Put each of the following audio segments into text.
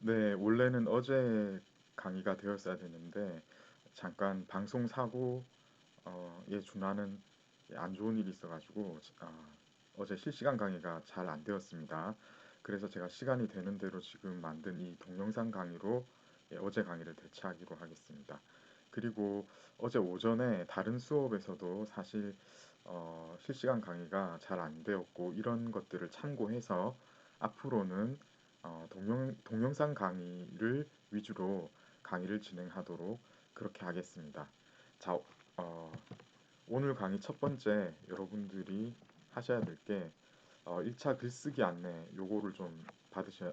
네, 원래는 어제 강의가 되었어야 되는데 잠깐 방송 사고에 준하는 안 좋은 일이 있어가지고 어제 실시간 강의가 잘 안 되었습니다. 그래서 제가 시간이 되는 대로 지금 만든 이 동영상 강의로 어제 강의를 대체하기로 하겠습니다. 그리고 어제 오전에 다른 수업에서도 사실 실시간 강의가 잘 안 되었고 이런 것들을 참고해서 앞으로는 동영상 강의를 위주로 강의를 진행하도록 그렇게 하겠습니다. 자, 어, 오늘 강의 첫 번째 여러분들이 하셔야 될 게 1차 글쓰기 안내 요거를 좀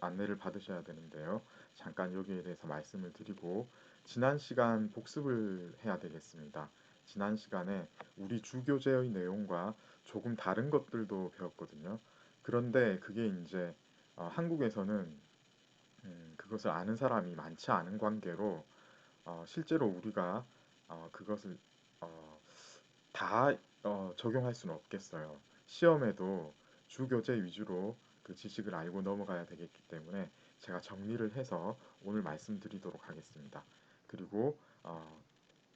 안내를 받으셔야 되는데요. 잠깐 여기에 대해서 말씀을 드리고 지난 시간 복습을 해야 되겠습니다. 지난 시간에 우리 주교재의 내용과 조금 다른 것들도 배웠거든요. 그런데 그게 이제 한국에서는 그것을 아는 사람이 많지 않은 관계로 실제로 우리가 그것을 어, 다 적용할 수는 없겠어요. 시험에도 주교재 위주로 그 지식을 알고 넘어가야 되겠기 때문에 제가 정리를 해서 오늘 말씀드리도록 하겠습니다. 그리고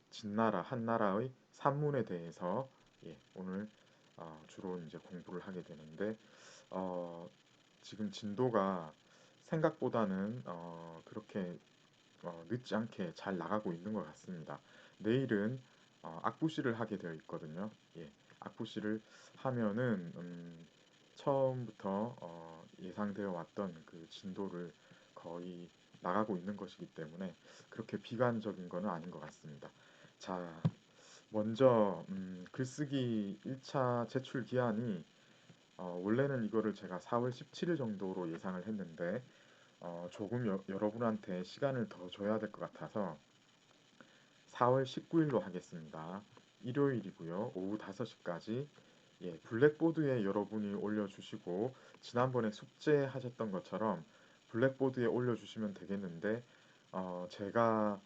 진나라, 한나라의 산문에 대해서 오늘 주로 이제 공부를 하게 되는데 어, 지금 진도가 생각보다는 그렇게 늦지 않게 잘 나가고 있는 것 같습니다. 내일은 악부시를 하게 되어 있거든요. 악부시를 하면은 처음부터 예상되어 왔던 그 진도를 거의 나가고 있는 것이기 때문에 그렇게 비관적인 것은 아닌 것 같습니다. 자, 먼저 글쓰기 1차 제출 기한이 원래는 이거를 제가 4월 17일 정도로 예상을 했는데 조금 여러분한테 시간을 더 줘야 될 것 같아서 4월 19일로 하겠습니다. 일요일이고요. 오후 5시까지 블랙보드에 여러분이 올려주시고 지난번에 숙제하셨던 것처럼 블랙보드에 올려주시면 되겠는데 제가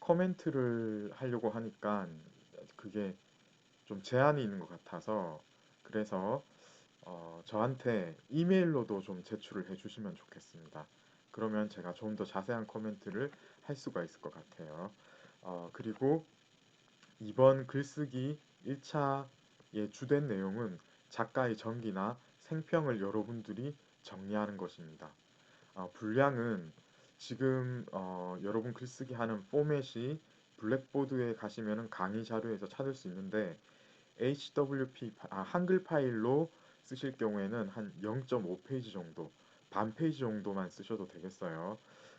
코멘트를 하려고 하니까 그게 좀 제한이 있는 것 같아서 그래서 저한테 이메일로도 좀 제출을 해주시면 좋겠습니다. 그러면 제가 좀 더 자세한 코멘트를 할 수가 있을 것 같아요. 그리고 이번 글쓰기 1차의 주된 내용은 작가의 전기나 생평을 여러분들이 정리하는 것입니다. 분량은 지금 여러분 글쓰기 하는 포맷이 블랙보드에 가시면 강의 자료에서 찾을 수 있는데 HWP 한글 파일로 쓰실 경우에는 한 0.5페이지 정도, 반 페이지 정도만 쓰셔도 되겠어요.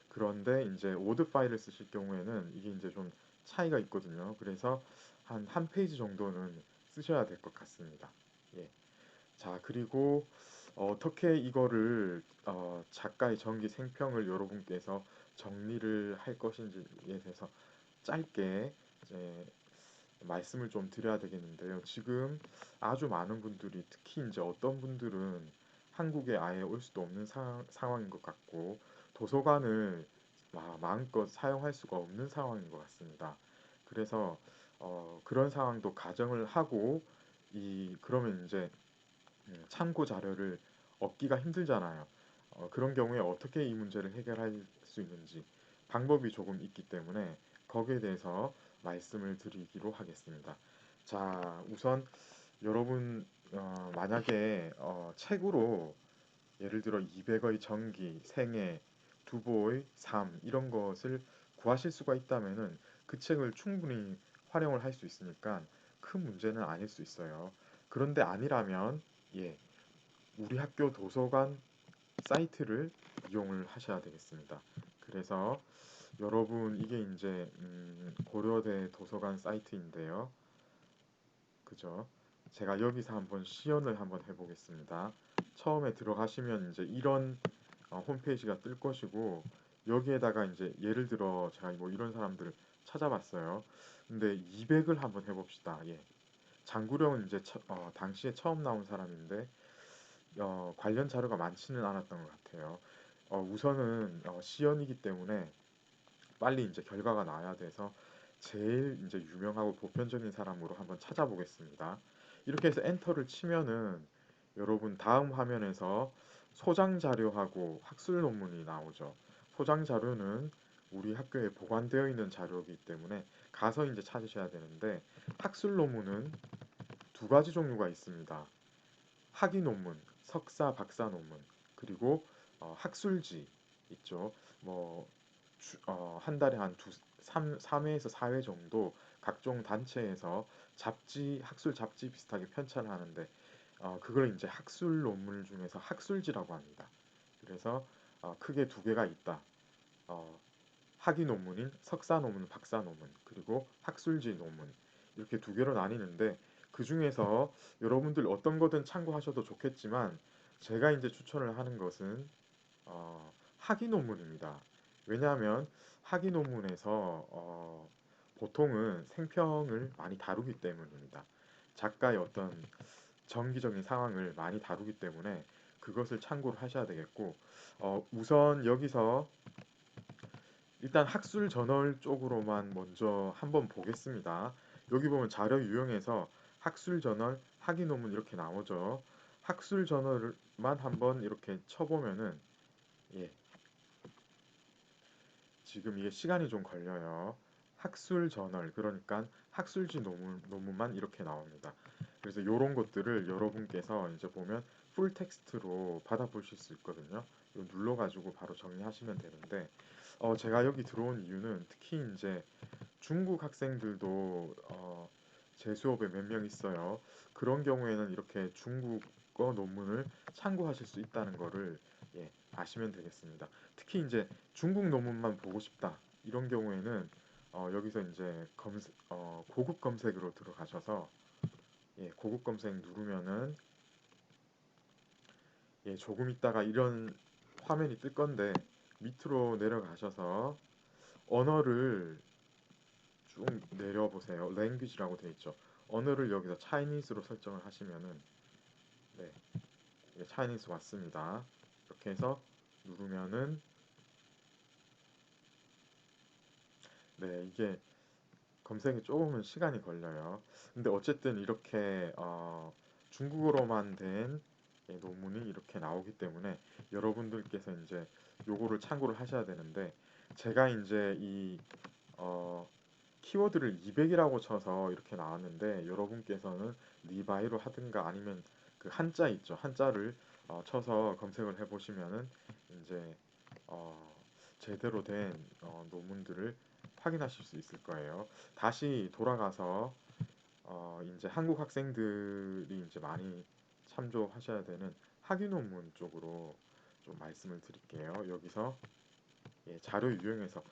그런데 이제 워드 파일을 쓰실 경우에는 이게 이제 좀 차이가 있거든요. 그래서 한 페이지 정도는 쓰셔야 될 것 같습니다. 예. 자, 그리고 어떻게 이거를 작가의 전기 생평을 여러분께서 정리를 할 것인지에 대해서 짧게 이제 말씀을 좀 드려야 되겠는데요. 지금 아주 많은 분들이 특히 이제 어떤 분들은 한국에 아예 올 수도 없는 상황인 것 같고 도서관을 마음껏 사용할 수가 없는 상황인 것 같습니다. 그래서 그런 상황도 가정을 하고 그러면 이제 참고 자료를 얻기가 힘들잖아요. 그런 경우에 어떻게 이 문제를 해결할 수 있는지 방법이 조금 있기 때문에 거기에 대해서 말씀을 드리기로 하겠습니다. 자, 우선 여러분 만약에 책으로 예를 들어 200의 전기, 생애, 두보의 삶 이런 것을 구하실 수가 있다면은 그 책을 충분히 활용을 할 수 있으니까 큰 문제는 아닐 수 있어요. 그런데 아니라면 예, 우리 학교 도서관 사이트를 이용을 하셔야 되겠습니다. 그래서 여러분 이게 이제 고려대 도서관 사이트인데요. 그죠? 제가 여기서 한번 시연을 한번 해보겠습니다. 처음에 들어가시면 이제 이런 홈페이지가 뜰 것이고 여기에다가 이제 예를 들어 제가 뭐 이런 사람들을 찾아봤어요. 근데 200을 한번 해봅시다. 예. 장구령은 이제 당시에 처음 나온 사람인데 관련 자료가 많지는 않았던 것 같아요. 우선은 시연이기 때문에 빨리 이제 결과가 나와야 돼서 제일 이제 유명하고 보편적인 사람으로 한번 찾아보겠습니다. 이렇게 해서 엔터를 치면은 여러분 다음 화면에서 소장 자료하고 학술 논문이 나오죠. 포장 자료는 우리 학교에 보관되어 있는 자료이기 때문에 가서 이제 찾으셔야 되는데 학술 논문은 두 가지 종류가 있습니다. 학위 논문, 석사, 박사 논문, 그리고 학술지 있죠. 뭐 한 달에 한 3회에서 4회 정도 각종 단체에서 잡지, 학술 잡지 비슷하게 편찬을 하는데 그걸 이제 학술 논문 중에서 학술지라고 합니다. 그래서 크게 두 개가 있다. 어, 학위 논문인 석사 논문, 박사 논문, 그리고 학술지 논문 이렇게 두 개로 나뉘는데 그 중에서 여러분들 어떤 거든 참고하셔도 좋겠지만 제가 이제 추천을 하는 것은 학위 논문입니다. 왜냐하면 학위 논문에서 보통은 생평을 많이 다루기 때문입니다. 작가의 어떤 정기적인 상황을 많이 다루기 때문에 그것을 참고를 하셔야 되겠고 우선 여기서 일단 학술 저널 쪽으로만 먼저 한번 보겠습니다. 여기 보면 자료 유형에서 학술 저널, 학위 논문 이렇게 나오죠. 학술 저널만 한번 이렇게 쳐보면은 예, 지금 이게 시간이 좀 걸려요. 학술 저널, 그러니까 학술지 논문만 이렇게 나옵니다. 그래서 이런 것들을 여러분께서 이제 보면 풀 텍스트로 받아보실 수 있거든요. 이거 눌러가지고 바로 정리하시면 되는데, 제가 여기 들어온 이유는 특히 이제 중국 학생들도 제 수업에 몇 명 있어요. 그런 경우에는 이렇게 중국어 논문을 참고하실 수 있다는 거를 예, 아시면 되겠습니다. 특히 이제 중국 논문만 보고 싶다. 이런 경우에는 여기서 이제 고급 검색으로 들어가셔서 예, 고급 검색 누르면은 예, 조금 있다가 이런 화면이 뜰 건데 밑으로 내려가셔서 언어를 쭉 내려보세요. language라고 되어 있죠. 언어를 여기서 Chinese로 설정을 하시면은 네, Chinese 왔습니다. 이렇게 해서 누르면은 네, 이게 검색이 조금은 시간이 걸려요. 근데 어쨌든 이렇게 중국어로만 된 논문이 이렇게 나오기 때문에 여러분들께서 이제 요거를 참고를 하셔야 되는데 제가 이제 이 어, 키워드를 200이라고 쳐서 이렇게 나왔는데 여러분께서는 리바이로 하든가 아니면 그 한자 있죠. 한자를 쳐서 검색을 해보시면은 이제 어, 제대로 된 논문들을 확인하실 수 있을 거예요. 다시 돌아가서 이제 한국 학생들이 이제 많이 참조하셔야 되는 학위 논문 쪽으로 좀 말씀을 드릴게요. 여기서 예, 자료 유형에서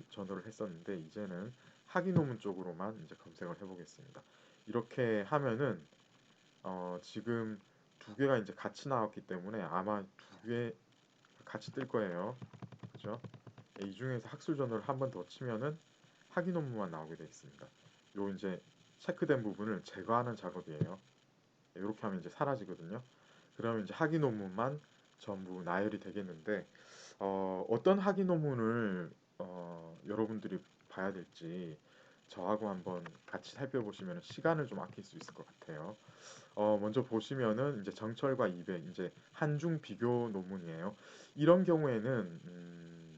저널을 했었는데 이제는 학위 논문 쪽으로만 이제 검색을 해보겠습니다. 이렇게 하면은 지금 두 개가 이제 같이 나왔기 때문에 아마 두 개 같이 뜰 거예요. 그죠? 예, 이 중에서 학술 저널을 한 번 더 치면은 학위 논문만 나오게 되어 있습니다. 요 이제 체크된 부분을 제거하는 작업이에요. 이렇게 하면 이제 사라지거든요. 그러면 이제 학위 논문만 전부 나열이 되겠는데 어떤 학위 논문을 여러분들이 봐야 될지 저하고 한번 같이 살펴보시면 시간을 좀 아낄 수 있을 것 같아요. 먼저 보시면은 이제 정철과 이백 이제 한중 비교 논문이에요. 이런 경우에는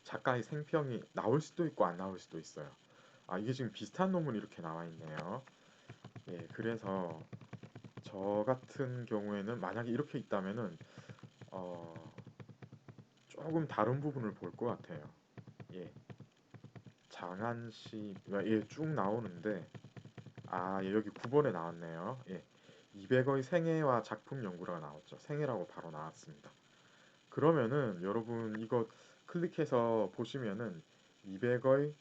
작가의 생평이 나올 수도 있고 안 나올 수도 있어요. 이게 지금 비슷한 논문이 이렇게 나와 있네요. 예, 그래서 저 같은 경우에는 만약에 이렇게 있다면은 어, 조금 다른 부분을 볼 것 같아요. 예, 장한시 예, 쭉 나오는데 예, 여기 9번에 나왔네요. 예, 200의 생애와 작품 연구가 나왔죠. 생애라고 바로 나왔습니다. 그러면은 여러분 이거 클릭해서 보시면은 200의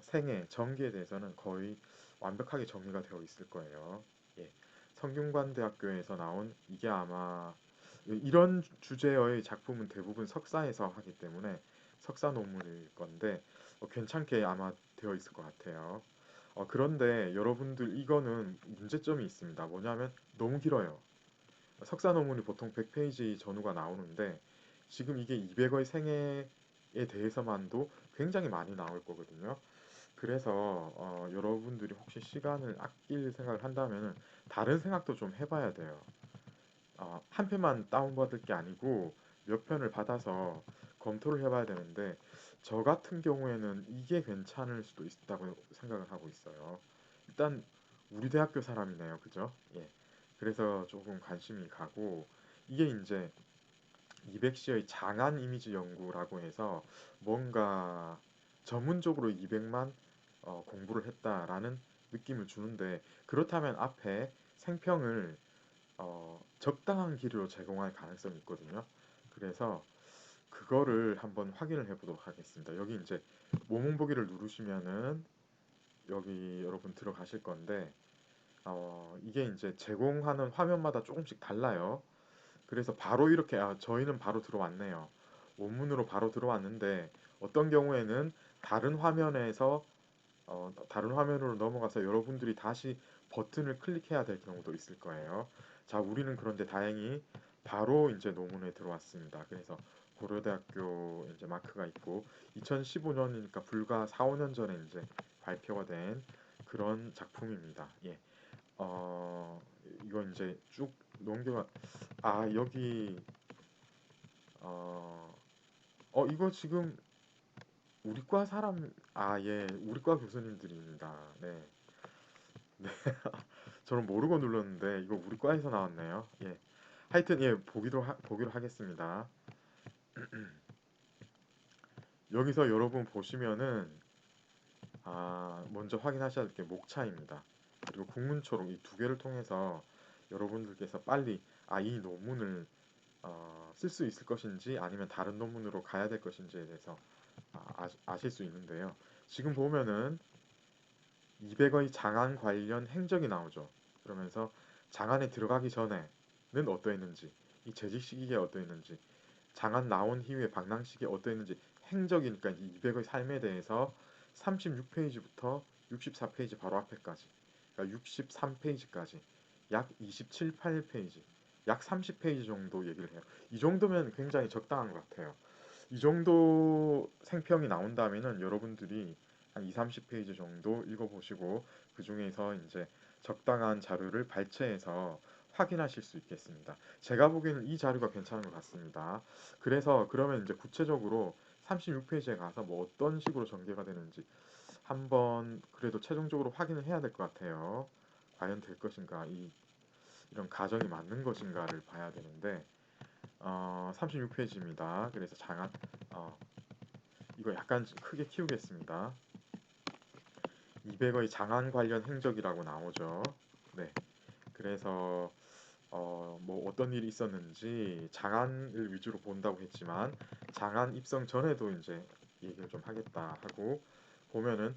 생애 전기에 대해서는 거의 완벽하게 정리가 되어 있을 거예요. 예, 성균관대학교에서 나온 이게 아마 이런 주제의 작품은 대부분 석사에서 하기 때문에 석사 논문일 건데 괜찮게 아마 되어 있을 것 같아요. 그런데 여러분들 이거는 문제점이 있습니다. 뭐냐면 너무 길어요. 석사 논문이 보통 100페이지 전후가 나오는데 지금 이게 200의 생애에 대해서만도 굉장히 많이 나올 거거든요. 그래서 여러분들이 혹시 시간을 아낄 생각을 한다면 다른 생각도 좀 해봐야 돼요. 한 편만 다운받을 게 아니고 몇 편을 받아서 검토를 해봐야 되는데 저 같은 경우에는 이게 괜찮을 수도 있다고 생각을 하고 있어요. 일단 우리 대학교 사람이네요, 그죠? 예. 그래서 조금 관심이 가고 이게 이제 이백시의 장안 이미지 연구라고 해서 뭔가 전문적으로 200만 공부를 했다라는 느낌을 주는데 그렇다면 앞에 생평을 적당한 길이로 제공할 가능성이 있거든요. 그래서 그거를 한번 확인을 해보도록 하겠습니다. 여기 이제 모몽 보기를 누르시면은 여기 여러분 들어가실 건데 이게 이제 제공하는 화면마다 조금씩 달라요. 그래서 바로 이렇게 저희는 바로 들어왔네요. 원문으로 바로 들어왔는데 어떤 경우에는 다른 화면에서 다른 화면으로 넘어가서 여러분들이 다시 버튼을 클릭해야 될 경우도 있을 거예요. 자, 우리는 그런데 다행히 바로 이제 논문에 들어왔습니다. 그래서 고려대학교 이제 마크가 있고 2015년이니까 불과 4, 5년 전에 이제 발표가 된 그런 작품입니다. 예. 어, 이거 이제 쭉 넘겨가 여기 어, 이거 지금 우리과 사람 예, 우리과 교수님들입니다. 네. 저는 모르고 눌렀는데 이거 우리 과에서 나왔네요. 예. 하여튼 예, 보기로 하겠습니다. 여기서 여러분 보시면은 먼저 확인하셔야 될 게 목차입니다. 그리고 국문초록 이 두 개를 통해서 여러분들께서 빨리 이 논문을 쓸 수 있을 것인지 아니면 다른 논문으로 가야 될 것인지에 대해서 아실 수 있는데요. 지금 보면은 200의 장안 관련 행적이 나오죠. 그러면서 장안에 들어가기 전에는 어떠했는지, 이 재직 시기에 어떠했는지, 장안 나온 이후에 방랑식이 어떠했는지 행적이니까 200의 삶에 대해서 36페이지부터 64페이지 바로 앞에까지, 그러니까 63페이지까지 약 27, 8페이지, 약 30페이지 정도 얘기를 해요. 이 정도면 굉장히 적당한 것 같아요. 이 정도 생평이 나온다면은 여러분들이 한 2, 30페이지 정도 읽어보시고 그 중에서 이제 적당한 자료를 발췌해서 확인하실 수 있겠습니다. 제가 보기에는 이 자료가 괜찮은 것 같습니다. 그래서 그러면 이제 구체적으로 36페이지에 가서 뭐 어떤 식으로 전개가 되는지 한번 그래도 최종적으로 확인을 해야 될 것 같아요. 과연 될 것인가, 이런 가정이 맞는 것인가를 봐야 되는데 36페이지입니다. 그래서 이거 약간 크게 키우겠습니다. 200의 장안 관련 행적이라고 나오죠. 네. 그래서 뭐 어떤 일이 있었는지 장안을 위주로 본다고 했지만 장안 입성 전에도 이제 얘기를 좀 하겠다 하고 보면은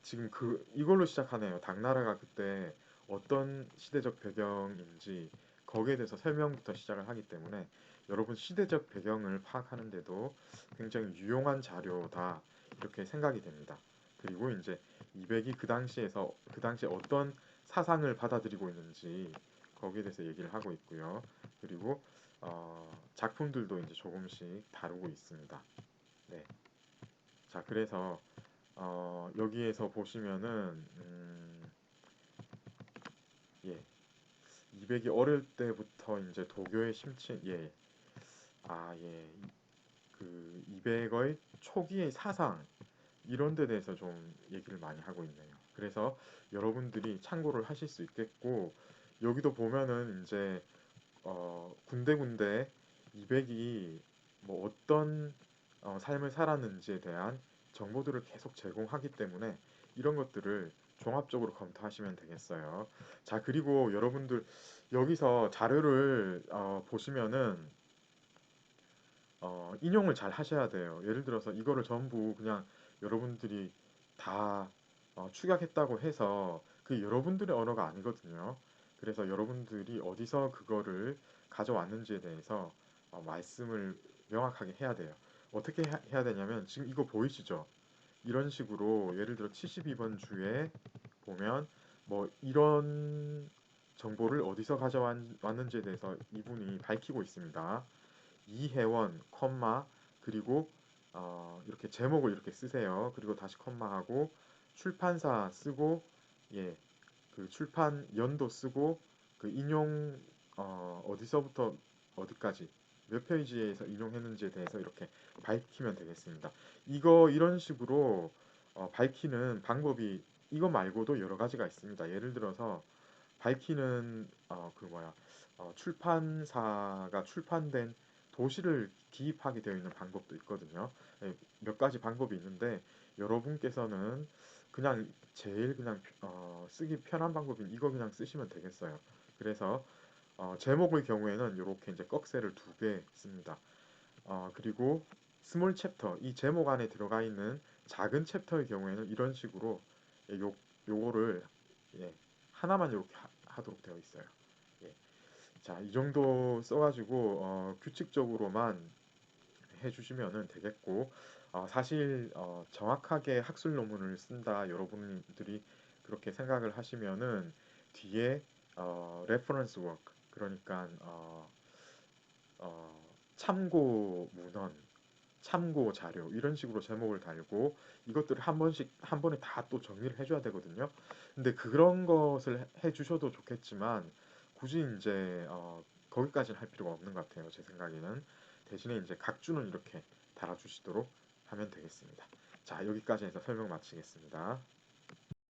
지금 이걸로 시작하네요. 당나라가 그때 어떤 시대적 배경인지 거기에 대해서 설명부터 시작을 하기 때문에 여러분 시대적 배경을 파악하는데도 굉장히 유용한 자료다 이렇게 생각이 됩니다. 그리고 이제 200이 그 당시에 어떤 사상을 받아들이고 있는지 거기에 대해서 얘기를 하고 있고요. 그리고 작품들도 이제 조금씩 다루고 있습니다. 네. 자, 그래서 여기에서 보시면은 예, 200이 어릴 때부터 이제 도교의 심취 예, 그 200의 초기의 사상 이런 데 대해서 좀 얘기를 많이 하고 있네요. 그래서 여러분들이 참고를 하실 수 있겠고 여기도 보면은 이제 군데군데 200이 뭐 어떤 삶을 살았는지에 대한 정보들을 계속 제공하기 때문에 이런 것들을 종합적으로 검토하시면 되겠어요. 자, 그리고 여러분들 여기서 자료를 보시면은 인용을 잘 하셔야 돼요. 예를 들어서 이거를 전부 그냥 여러분들이 다 축약했다고 해서 그 여러분들의 언어가 아니거든요. 그래서 여러분들이 어디서 그거를 가져왔는지에 대해서 말씀을 명확하게 해야 돼요. 어떻게 해야 되냐면 지금 이거 보이시죠? 이런 식으로 예를 들어 72번 주에 보면 뭐 이런 정보를 어디서 가져왔는지에 대해서 이분이 밝히고 있습니다. 이혜원, 컴마, 그리고 이렇게 제목을 이렇게 쓰세요. 그리고 다시 컴마하고 출판사 쓰고 예, 그 출판 연도 쓰고 그 인용 어디서부터 어디까지 몇 페이지에서 인용했는지에 대해서 이렇게 밝히면 되겠습니다. 이거 이런 식으로 밝히는 방법이 이거 말고도 여러 가지가 있습니다. 예를 들어서 밝히는 출판사가 출판된 도시를 기입하게 되어 있는 방법도 있거든요. 예, 몇 가지 방법이 있는데 여러분께서는 그냥 제일 그냥 쓰기 편한 방법인 이거 그냥 쓰시면 되겠어요. 그래서 제목의 경우에는 이렇게 이제 꺽쇠를 두 개 씁니다. 그리고 스몰 챕터 이 제목 안에 들어가 있는 작은 챕터의 경우에는 이런 식으로 예, 요거를 예, 하나만 이렇게 하도록 되어 있어요. 예. 자, 이 정도 써가지고 규칙적으로만 해주시면은 되겠고 사실 정확하게 학술 논문을 쓴다 여러분들이 그렇게 생각을 하시면은 뒤에 reference work 그러니까 참고 문헌 참고 자료 이런 식으로 제목을 달고 이것들을 한 번씩 한 번에 다 또 정리를 해줘야 되거든요. 근데 그런 것을 해주셔도 좋겠지만 굳이 이제 거기까지는 할 필요가 없는 것 같아요. 제 생각에는 대신에 이제 각주는 이렇게 달아주시도록 하면 되겠습니다. 자, 여기까지 해서 설명 마치겠습니다.